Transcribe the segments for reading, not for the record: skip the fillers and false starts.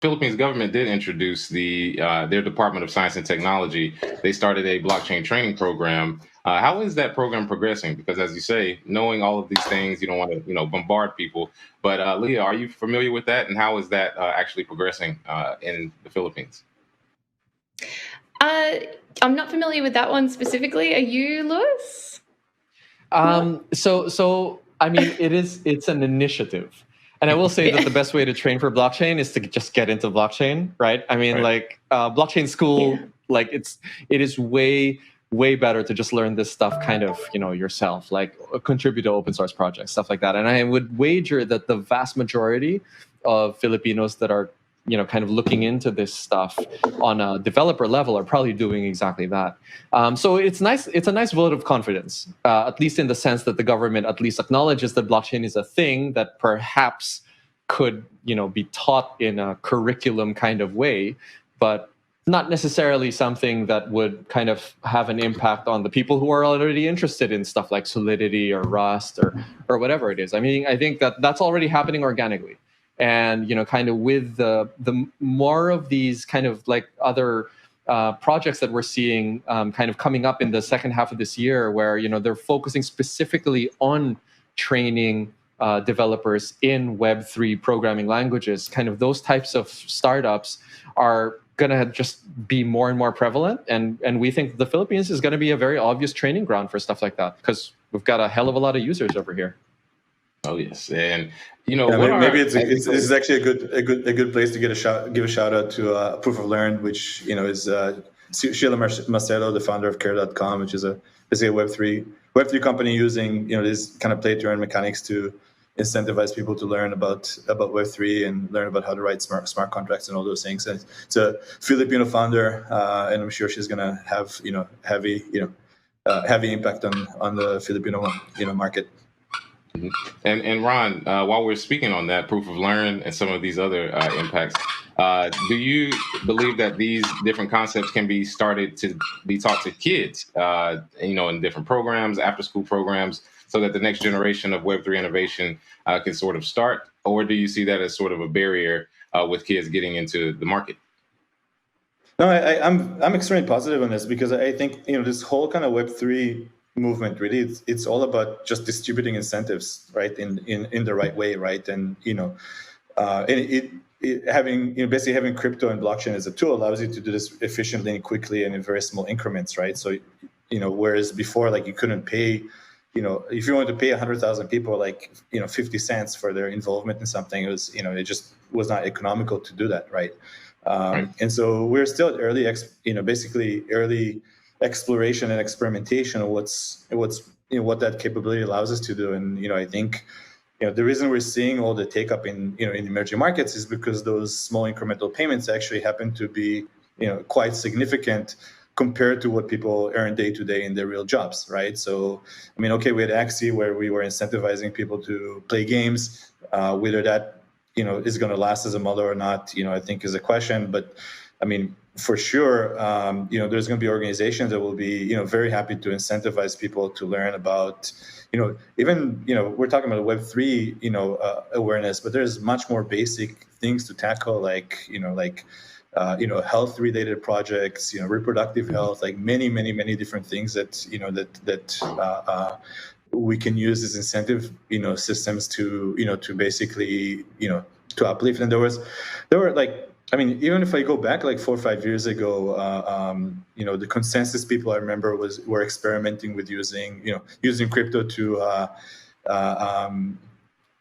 Philippines government did introduce their Department of Science and Technology. They started a blockchain training program. How is that program progressing? Because as you say, knowing all of these things, you don't want to bombard people. But Leah, are you familiar with that, and how is that actually progressing in the Philippines? I'm not familiar with that one specifically. Are you, Lewis? So I mean, it's an initiative. And I will say that the best way to train for blockchain is to just get into blockchain, right? I mean, Right. blockchain school, it is way better to just learn this stuff kind of, yourself, like contribute to open source projects, stuff like that. And I would wager that the vast majority of Filipinos that are, kind of looking into this stuff on a developer level are probably doing exactly that. So it's nice. It's a nice vote of confidence, at least in the sense that the government at least acknowledges that blockchain is a thing that perhaps could, be taught in a curriculum kind of way, but not necessarily something that would kind of have an impact on the people who are already interested in stuff like Solidity or Rust or whatever it is. I mean, I think that that's already happening organically. And, kind of with the more of these kind of like other projects that we're seeing kind of coming up in the second half of this year, where, they're focusing specifically on training developers in Web3 programming languages, kind of those types of startups are going to just be more and more prevalent. And we think the Philippines is going to be a very obvious training ground for stuff like that, because we've got a hell of a lot of users over here. Oh yes, and maybe this is actually a good place to give a shout out to Proof of Learn, which is Sheila Macedo, the founder of Care.com, which is basically a Web3 company using this kind of play to earn mechanics to incentivize people to learn about Web3 and learn about how to write smart contracts and all those things. And it's a Filipino founder, and I'm sure she's gonna have heavy impact on the Filipino market. Mm-hmm. And Ron, while we're speaking on that Proof of Learn and some of these other impacts, do you believe that these different concepts can be started to be taught to kids, in different programs, after school programs, so that the next generation of Web3 innovation can sort of start? Or do you see that as sort of a barrier with kids getting into the market? No, I'm extremely positive on this, because I think this whole kind of Web3 movement really it's all about just distributing incentives, right, in the right way, right? And basically having crypto and blockchain as a tool allows you to do this efficiently and quickly and in very small increments, right? So whereas before, like, you couldn't pay, if you wanted to pay 100,000 people 50 cents for their involvement in something, it was it just was not economical to do that, right? Right. And so we're still at early exploration and experimentation of what that capability allows us to do. And I think the reason we're seeing all the take up in in emerging markets is because those small incremental payments actually happen to be quite significant compared to what people earn day to day in their real jobs, right? So I mean, okay, we had Axie where we were incentivizing people to play games. Whether that is going to last as a model or not, I think is a question. But I mean, for sure, there's going to be organizations that will be, very happy to incentivize people to learn about, even, we're talking about Web3, awareness, but there's much more basic things to tackle, like health-related projects, reproductive health, like many different things that, we can use as incentive, systems to, to basically, to uplift. And there were like, I mean, even if I go back like 4 or 5 years ago, the consensus people I remember were experimenting with using crypto to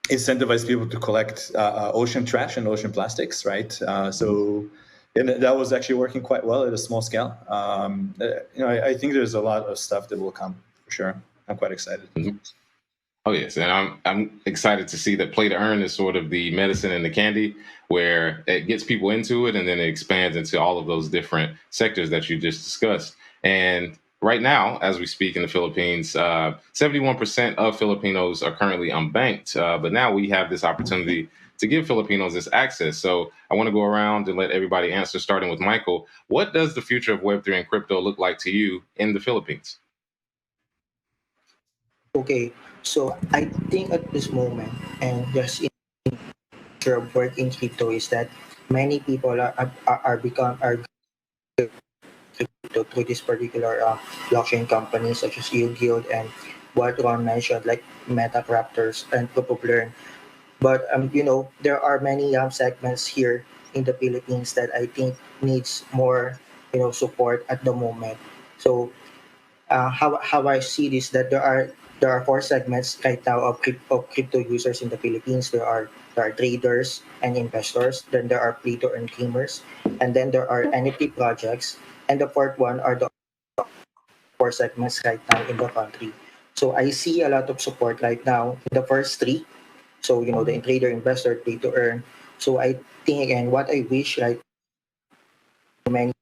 incentivize people to collect ocean trash and ocean plastics, right? And that was actually working quite well at a small scale. I think there's a lot of stuff that will come for sure. I'm quite excited. Mm-hmm. Oh yes, and I'm excited to see that play to earn is sort of the medicine and the candy, where it gets people into it and then it expands into all of those different sectors that you just discussed. And right now, as we speak in the Philippines, 71% of Filipinos are currently unbanked, but now we have this opportunity to give Filipinos this access. So I want to go around and let everybody answer, starting with Michael. What does the future of Web3 and crypto look like to you in the Philippines? Okay, so I think at this moment, and just in future of work in crypto, is that many people are to this particular blockchain company such as Guild and what Ron mentioned, like Meta Raptors and Proof of Learn. But there are many segments here in the Philippines that I think needs more support at the moment. So how I see this, that there are four segments right now of crypto users in the Philippines. There are traders and investors. Then there are play to earn gamers, and then there are NFT projects. And the fourth one are the four segments right now in the country. So I see a lot of support right now in the first three. So the trader, investor, play to earn. So I think, and what I wish, like many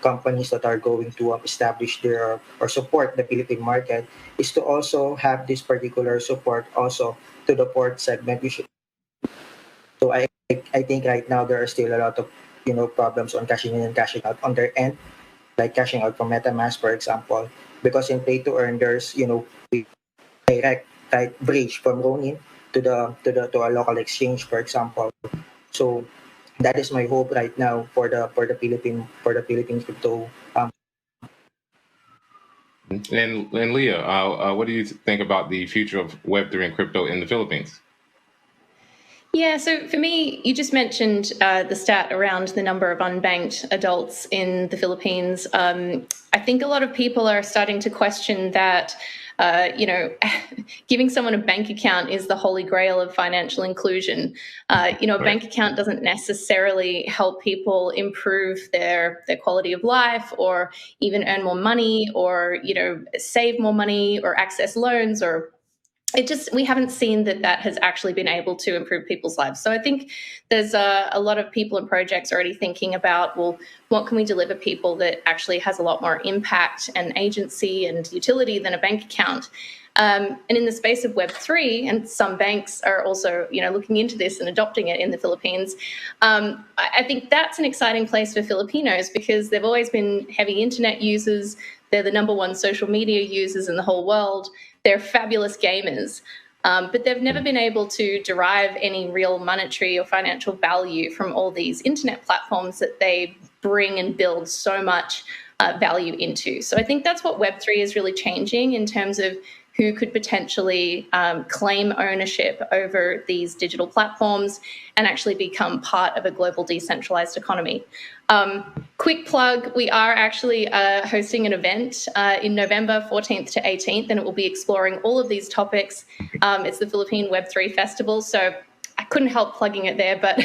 companies that are going to establish their or support the Philippine market, is to also have this particular support also to the port segment. So I think right now there are still a lot of problems on cashing in and cashing out on their end, like cashing out from MetaMask, for example, because in pay to earn there's direct right bridge from Ronin to a local exchange, for example. So that is my hope right now for the Philippine crypto. And Leah, what do you think about the future of Web3 and crypto in the Philippines? Yeah, so for me, you just mentioned the stat around the number of unbanked adults in the Philippines. I think a lot of people are starting to question that, giving someone a bank account is the holy grail of financial inclusion. A bank account doesn't necessarily help people improve their quality of life or even earn more money or, save more money or access loans or we haven't seen that has actually been able to improve people's lives. So I think there's a lot of people and projects already thinking about, well, what can we deliver people that actually has a lot more impact and agency and utility than a bank account? And in the space of Web3, and some banks are also, looking into this and adopting it in the Philippines, I think that's an exciting place for Filipinos because they've always been heavy internet users. They're the number one social media users in the whole world. They're fabulous gamers, but they've never been able to derive any real monetary or financial value from all these internet platforms that they bring and build so much value into. So I think that's what Web3 is really changing in terms of who could potentially claim ownership over these digital platforms and actually become part of a global decentralized economy. Quick plug, we are actually hosting an event in November 14th to 18th, and it will be exploring all of these topics. It's the Philippine Web3 Festival, so I couldn't help plugging it there, but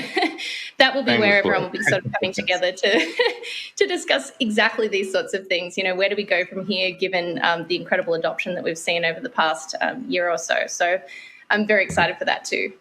that will be where everyone will be sort of coming together to discuss exactly these sorts of things. Where do we go from here, given the incredible adoption that we've seen over the past year or so? So I'm very excited for that too.